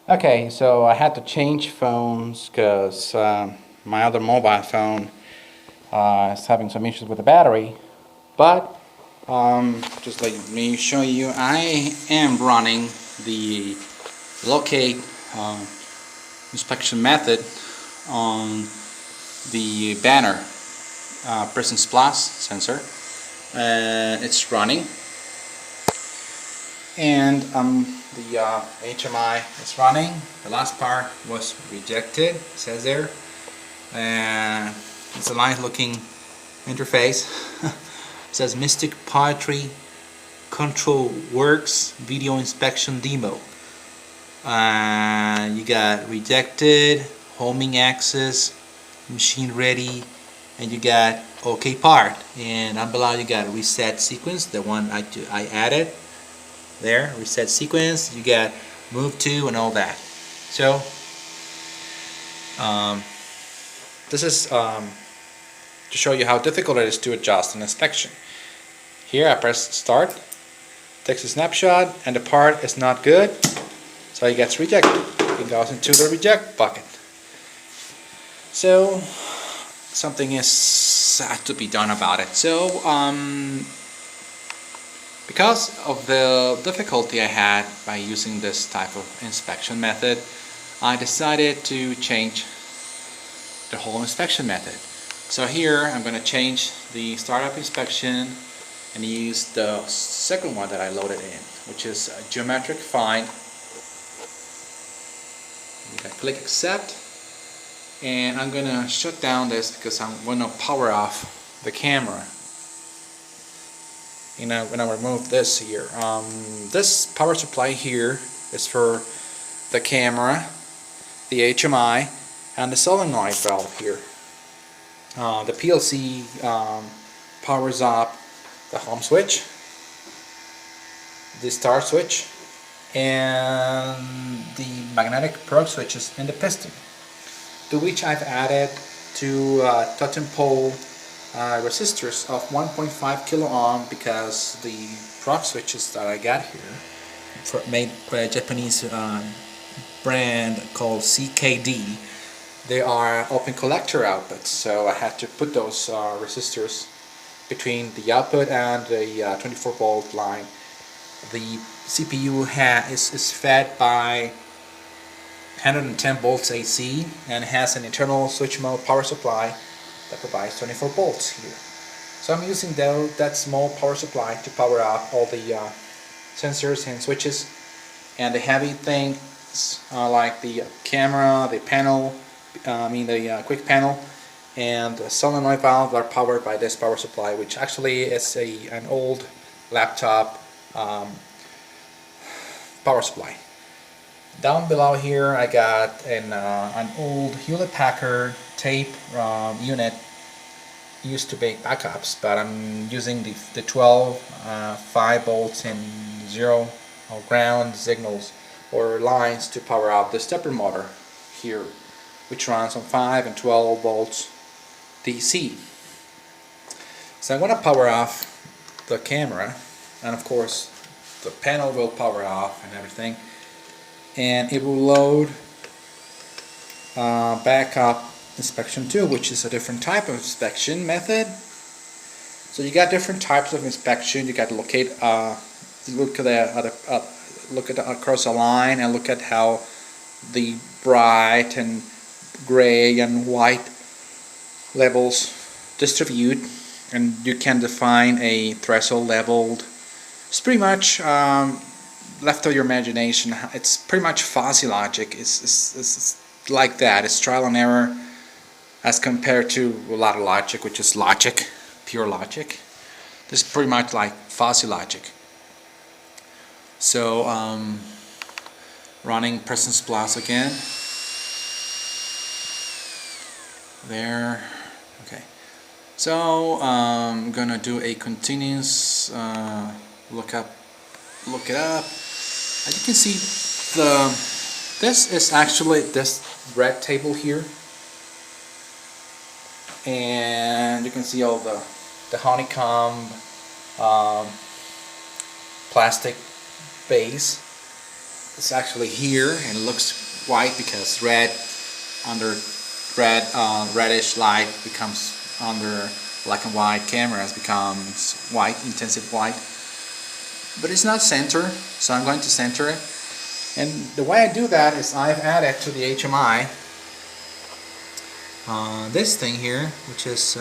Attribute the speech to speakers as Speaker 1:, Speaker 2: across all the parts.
Speaker 1: Okay, so I had to change phones because my other mobile phone is having some issues with the battery. But just let me show you, I am running the locate uh, inspection method on the banner Presence Plus sensor, and it's running. And the HMI is running. The last part was rejected, it says there, and it's a nice looking interface. It says Mystic Poetry Control Works Video Inspection Demo. You got rejected, homing access, machine ready, and you got OK part. And down below you got reset sequence, the one I added there, reset sequence, you got move to and all that. So this is to show you how difficult it is to adjust an inspection. Here I press start, takes a snapshot, and the part is not good, so it gets rejected. It goes into the reject bucket. So something is to be done about it. So because of the difficulty I had by using this type of inspection method, I decided to change the whole inspection method. So here I'm going to change the startup inspection and use the second one that I loaded in, which is a geometric find. You can click accept, and I'm going to shut down this because I'm going to power off the camera. When I remove this here, this power supply here is for the camera, the HMI, and the solenoid valve here. The PLC powers up the home switch, the start switch, and the magnetic probe switches in the piston, to which I've added two totem pole resistors of 1.5 kilo ohm, because the probe switches that I got here, made by a Japanese brand called CKD, they are open collector outputs, so I had to put those resistors between the output and the 24 volt line. The CPU is fed by 110 volts AC and has an internal switch mode power supply that provides 24 volts here. So I'm using that small power supply to power up all the sensors and switches, and the heavy things like the camera, the panel, the quick panel, and the solenoid valve are powered by this power supply, which actually is an old laptop power supply. Down below here I got an old Hewlett-Packard tape unit used to make backups, but I'm using the 12 5 volts and 0 or ground signals or lines to power up the stepper motor here, which runs on 5 and 12 volts DC. So I'm going to power off the camera, and of course the panel will power off and everything, and it will load backup inspection 2, which is a different type of inspection method. So you got different types of inspection. You got to locate, look at across a line and look at how the bright and gray and white levels distribute, and you can define a threshold level. It's pretty much left to your imagination. It's pretty much fuzzy logic. It's like that. It's trial and error as compared to a lot of logic, which is logic, pure logic. This is pretty much like fuzzy logic. So running Presence Plus again. There. Okay. So I'm gonna do a continuous look it up. As you can see, this is actually this red table here, and you can see all the honeycomb plastic base it's actually here and it looks white because red under reddish light becomes under black and white cameras becomes white, intensive white. But it's not center, so I'm going to center it. And the way I do that is I've added to the HMI this thing here, which is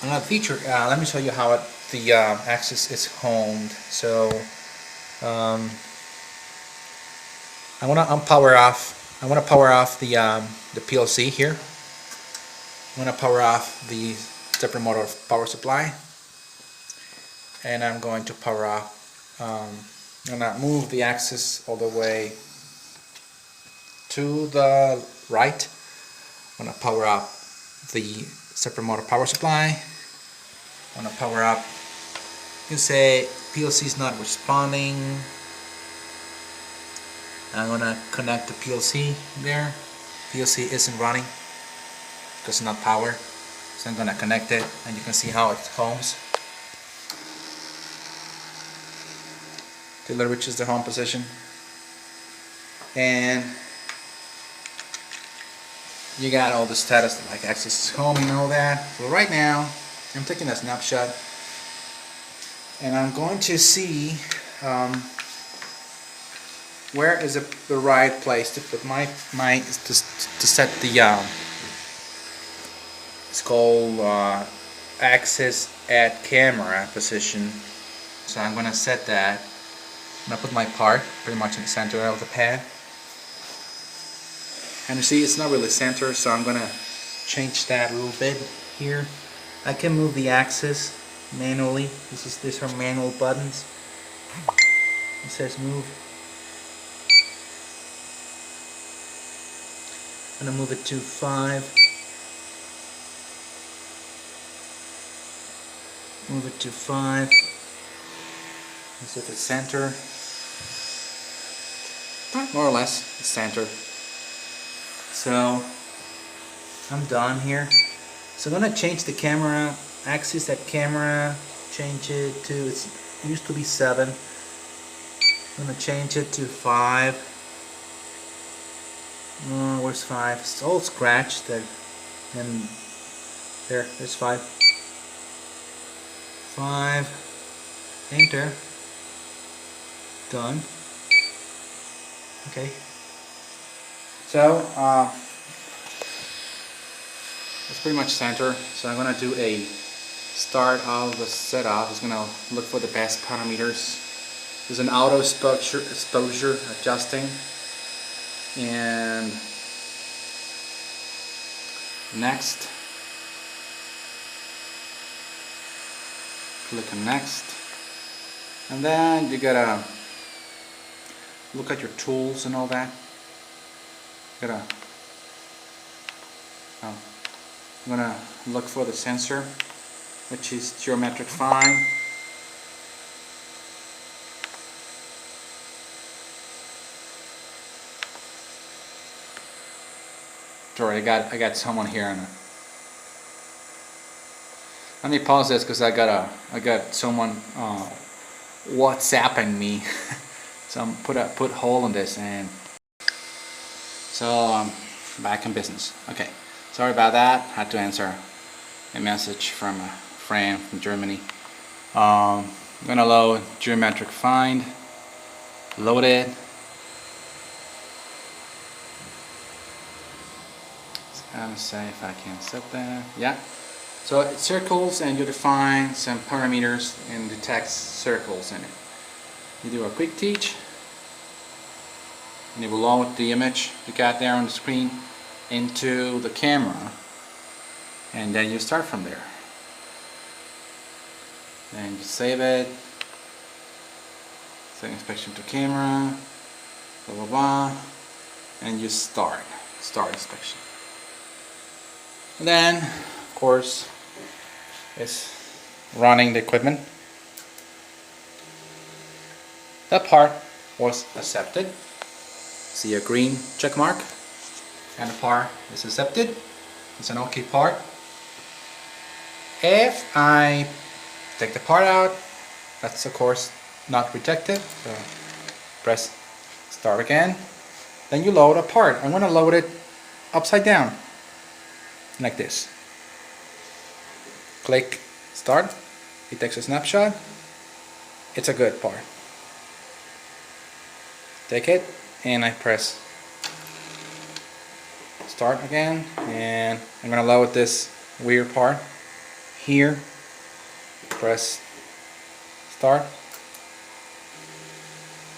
Speaker 1: another feature. Let me show you how the axis is homed. So I want to power off. I want to power off the PLC here. I'm going to power off the separate motor power supply, and I'm going to power off. I'm going to move the axis all the way to the right. I'm going to power up the separate motor power supply. I'm going to power up. You can say PLC is not responding. I'm going to connect the PLC there. PLC isn't running because it's not power. So I'm going to connect it and you can see how it homes till it reaches the home position. And you got all the status like axis is home and all that. So right now I'm taking a snapshot and I'm going to see where is the right place to put to set the it's called axis at camera position. So I'm gonna set that. I'm gonna put my part pretty much in the center of the pad. And you see it's not really center, so I'm gonna change that a little bit here. I can move the axis manually. These are manual buttons. It says move. I'm gonna move it to 5. Move it to 5. Is it the center? More or less, the center. So I'm done here. So I'm gonna change the camera axis at camera. Change it to, it used to be 7. I'm gonna change it to 5. Oh, where's 5? It's all scratched there. And there's 5. 5. Enter. Done. Okay. So it's pretty much center. So I'm gonna do a start of the setup. It's gonna look for the best parameters. There's an auto exposure adjusting, and next. Click on next, and then you gotta look at your tools and all that. I'm gonna look for the sensor, which is geometric find. Sorry, I got someone here on it. Let me pause this because I got someone WhatsApping me. So I'm put hold on this, and so I'm back in business. Okay, sorry about that. Had to answer a message from a friend from Germany. I'm gonna load geometric find. Load it. I'm gonna say if I can set that. Yeah. So it circles and you define some parameters and detects circles in it. You do a quick teach and it will load the image you got there on the screen into the camera, and then you start from there. Then you save it, save inspection to camera, blah blah blah, and you start inspection. And then of course is running the equipment. That part was accepted. See a green check mark, and the part is accepted. It's an OK part. If I take the part out, that's of course not rejected. So press start again. Then you load a part. I'm going to load it upside down, like this. Click start. It takes a snapshot. It's a good part. Take it and I press start again, and I'm going to load this weird part here. Press start.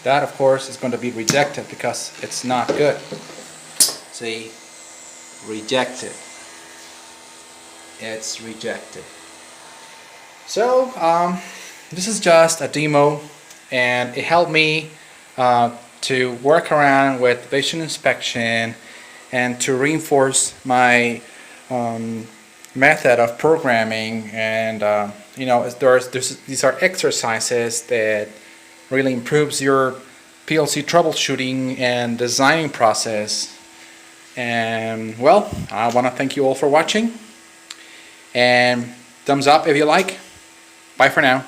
Speaker 1: That of course is going to be rejected because it's not good. See, rejected. It's rejected. So this is just a demo, and it helped me to work around with vision inspection and to reinforce my method of programming. And you know, these are exercises that really improves your PLC troubleshooting and designing process. And well, I want to thank you all for watching, and thumbs up if you like. Bye for now.